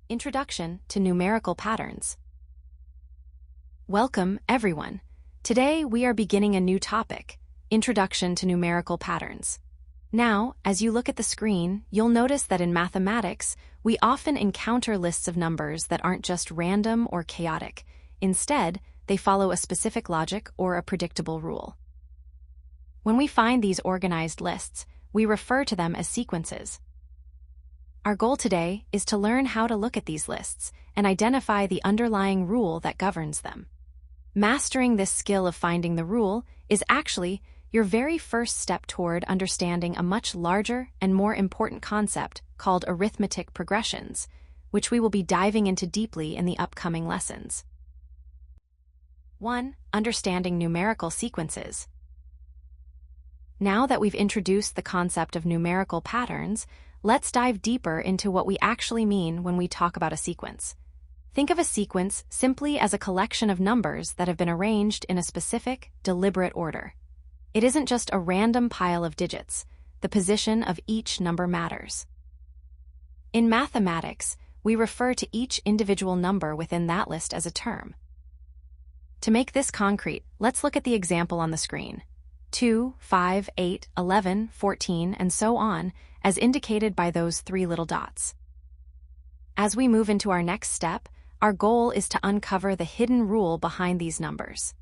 Introduction to Numerical Patterns. Welcome, everyone. Today we are beginning a new topic, Introduction to Numerical Patterns. Now, as you look at the screen, you'll notice that in mathematics, we often encounter lists of numbers that aren't just random or chaotic. Instead, they follow a specific logic or a predictable rule. When we find these organized lists, we refer to them as sequences. Our goal today is to learn how to look at these lists and identify the underlying rule that governs them. Mastering this skill of finding the rule is actually your very first step toward understanding a much larger and more important concept called arithmetic progressions, which we will be diving into deeply in the upcoming lessons. 1. Understanding numerical sequences. Now that we've introduced the concept of numerical patterns, let's dive deeper into what we actually mean when we talk about a sequence. Think of a sequence simply as a collection of numbers that have been arranged in a specific, deliberate order. It isn't just a random pile of digits. The position of each number matters. In mathematics, we refer to each individual number within that list as a term. To make this concrete, let's look at the example on the screen. 2, 5, 8, 11, 14, and so on, as indicated by those three little dots. As we move into our next step, our goal is to uncover the hidden rule behind these numbers.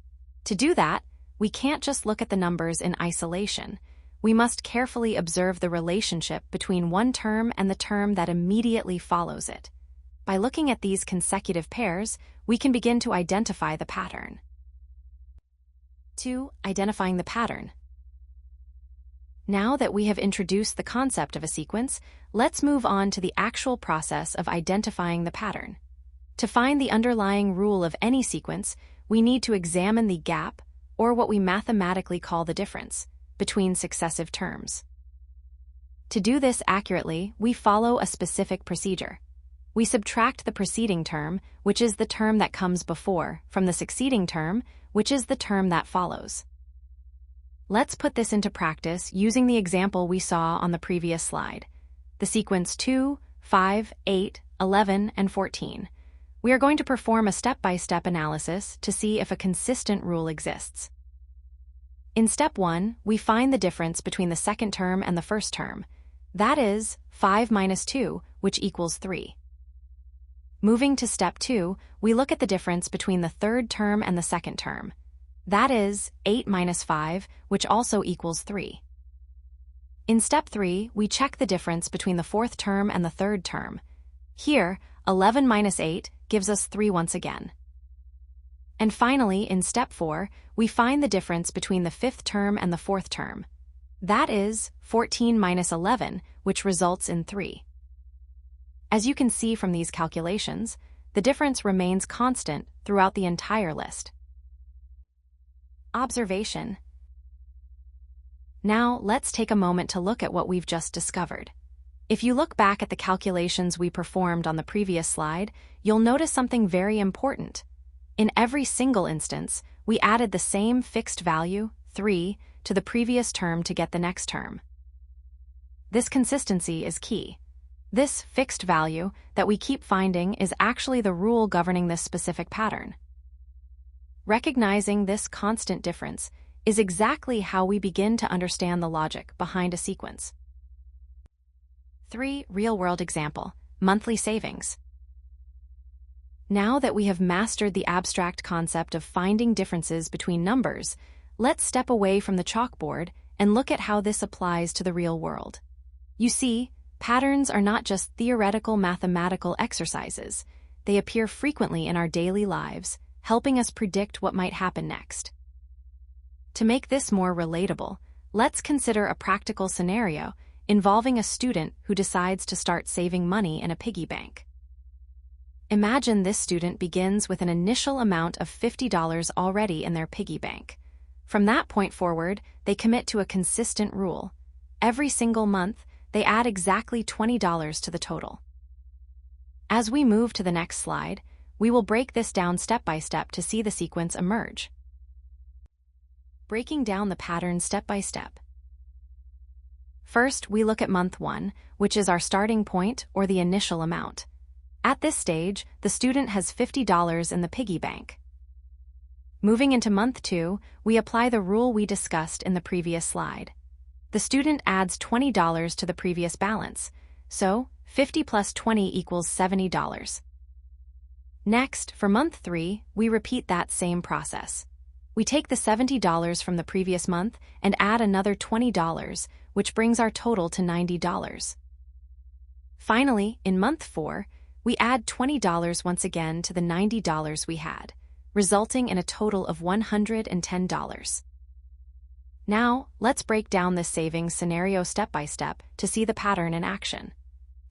To do that, we can't just look at the numbers in isolation. We must carefully observe the relationship between one term and the term that immediately follows it. By looking at these consecutive pairs, we can begin to identify the pattern. 2. Identifying the pattern. Now that we have introduced the concept of a sequence, let's move on to the actual process of identifying the pattern. To find the underlying rule of any sequence, we need to examine the gap, or what we mathematically call the difference, between successive terms. To do this accurately, we follow a specific procedure. We subtract the preceding term, which is the term that comes before, from the succeeding term, which is the term that follows. Let's put this into practice using the example we saw on the previous slide, the sequence 2, 5, 8, 11, and 14. We are going to perform a step-by-step analysis to see if a consistent rule exists. In step 1, we find the difference between the second term and the first term. That is 5 minus 2, which equals 3. Moving to step 2, we look at the difference between the third term and the second term. That is 8 minus 5, which also equals 3. In step 3, we check the difference between the fourth term and the third term. Here, 11 minus 8 gives us 3 once again. And finally, in step 4, we find the difference between the fifth term and the fourth term. That is 14 minus 11, which results in 3. As you can see from these calculations, the difference remains constant throughout the entire list. Observation. Now, let's take a moment to look at what we've just discovered. If you look back at the calculations we performed on the previous slide, you'll notice something very important. In every single instance, we added the same fixed value, 3, to the previous term to get the next term. This consistency is key. This fixed value that we keep finding is actually the rule governing this specific pattern. Recognizing this constant difference is exactly how we begin to understand the logic behind a sequence. 3. Real-world example, monthly savings. Now that we have mastered the abstract concept of finding differences between numbers, let's step away from the chalkboard and look at how this applies to the real world. You see, patterns are not just theoretical mathematical exercises. They appear frequently in our daily lives, helping us predict what might happen next. To make this more relatable, let's consider a practical scenario involving a student who decides to start saving money in a piggy bank. Imagine this student begins with an initial amount of $50 already in their piggy bank. From that point forward, they commit to a consistent rule. Every single month, they add exactly $20 to the total. As we move to the next slide, we will break this down step by step to see the sequence emerge. Breaking down the pattern step by step. First, we look at month 1, which is our starting point or the initial amount. At this stage, the student has $50 in the piggy bank. Moving into month 2, we apply the rule we discussed in the previous slide. The student adds $20 to the previous balance, so 50 plus 20 equals $70. Next, for month 3, we repeat that same process. We take the $70 from the previous month and add another $20, which brings our total to $90. Finally, in month 4, we add $20 once again to the $90 we had, resulting in a total of $110. Now, let's break down this savings scenario step by step to see the pattern in action.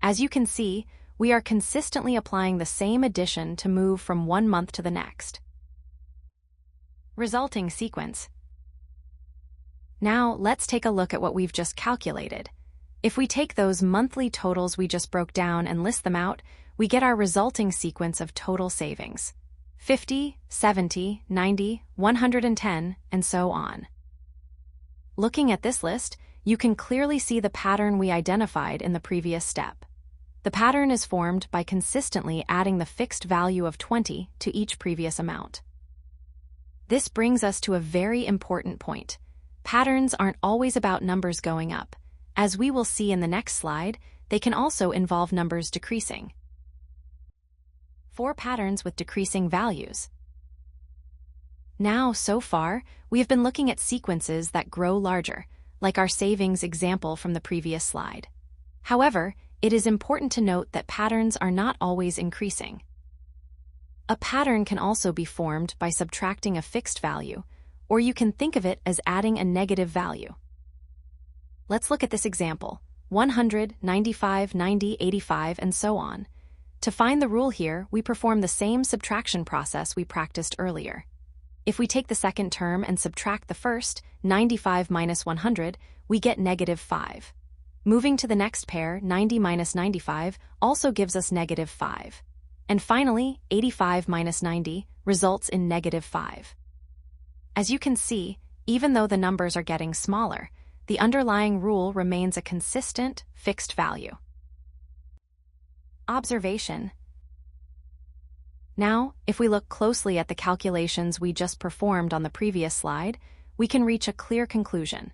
As you can see, we are consistently applying the same addition to move from one month to the next. Resulting sequence. Now, let's take a look at what we've just calculated. If we take those monthly totals we just broke down and list them out, we get our resulting sequence of total savings: 50, 70, 90, 110, and so on. Looking at this list, you can clearly see the pattern we identified in the previous step. The pattern is formed by consistently adding the fixed value of 20 to each previous amount. This brings us to a very important point. Patterns aren't always about numbers going up. As we will see in the next slide, they can also involve numbers decreasing. 4 patterns with decreasing values. Now, so far, we have been looking at sequences that grow larger, like our savings example from the previous slide. However, it is important to note that patterns are not always increasing. A pattern can also be formed by subtracting a fixed value, or you can think of it as adding a negative value. Let's look at this example: 100, 95, 90, 85, and so on. To find the rule here, we perform the same subtraction process we practiced earlier. If we take the second term and subtract the first, 95 minus 100, we get -5. Moving to the next pair, 90 minus 95, also gives us -5. And finally, 85 minus 90 results in -5. As you can see, even though the numbers are getting smaller, the underlying rule remains a consistent, fixed value. Observation. Now, if we look closely at the calculations we just performed on the previous slide, we can reach a clear conclusion.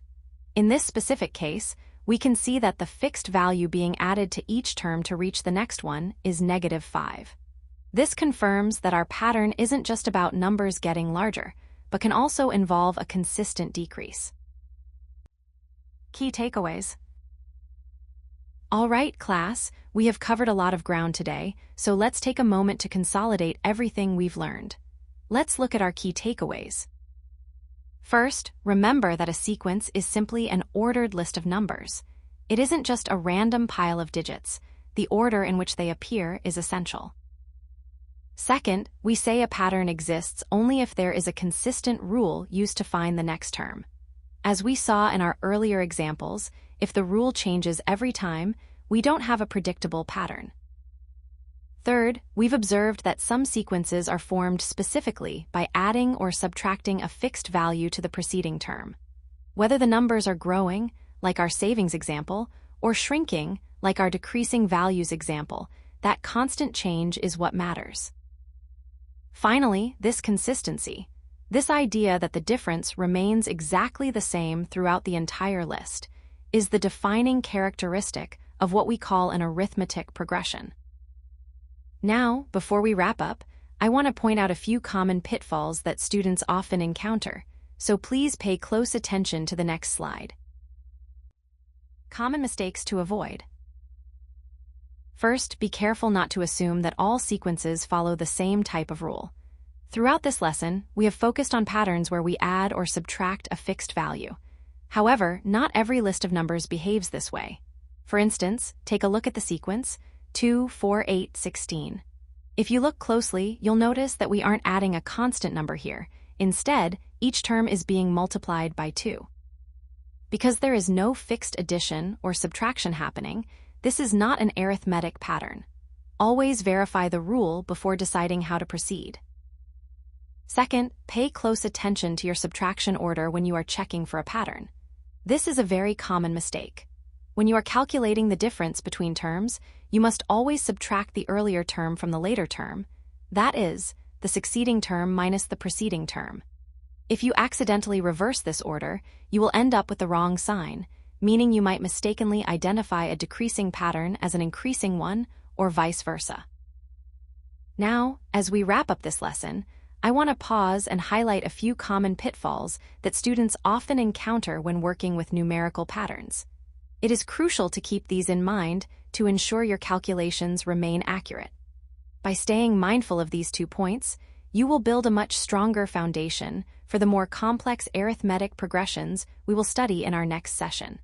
In this specific case, we can see that the fixed value being added to each term to reach the next one is -5. This confirms that our pattern isn't just about numbers getting larger, but can also involve a consistent decrease. Key takeaways. All right, class, we have covered a lot of ground today, so let's take a moment to consolidate everything we've learned. Let's look at our key takeaways. First, remember that a sequence is simply an ordered list of numbers. It isn't just a random pile of digits. The order in which they appear is essential. Second, we say a pattern exists only if there is a consistent rule used to find the next term. As we saw in our earlier examples, if the rule changes every time, we don't have a predictable pattern. Third, we've observed that some sequences are formed specifically by adding or subtracting a fixed value to the preceding term. Whether the numbers are growing, like our savings example, or shrinking, like our decreasing values example, that constant change is what matters. Finally, this consistency. This idea that the difference remains exactly the same throughout the entire list is the defining characteristic of what we call an arithmetic progression. Now, before we wrap up, I want to point out a few common pitfalls that students often encounter, so please pay close attention to the next slide. Common mistakes to avoid. First, be careful not to assume that all sequences follow the same type of rule. Throughout this lesson, we have focused on patterns where we add or subtract a fixed value. However, not every list of numbers behaves this way. For instance, take a look at the sequence 2, 4, 8, 16. If you look closely, you'll notice that we aren't adding a constant number here. Instead, each term is being multiplied by 2. Because there is no fixed addition or subtraction happening, this is not an arithmetic pattern. Always verify the rule before deciding how to proceed. Second, pay close attention to your subtraction order when you are checking for a pattern. This is a very common mistake. When you are calculating the difference between terms, you must always subtract the earlier term from the later term, that is, the succeeding term minus the preceding term. If you accidentally reverse this order, you will end up with the wrong sign, meaning you might mistakenly identify a decreasing pattern as an increasing one, or vice versa. Now, as we wrap up this lesson, I want to pause and highlight a few common pitfalls that students often encounter when working with numerical patterns. It is crucial to keep these in mind to ensure your calculations remain accurate. By staying mindful of these 2 points, you will build a much stronger foundation for the more complex arithmetic progressions we will study in our next session.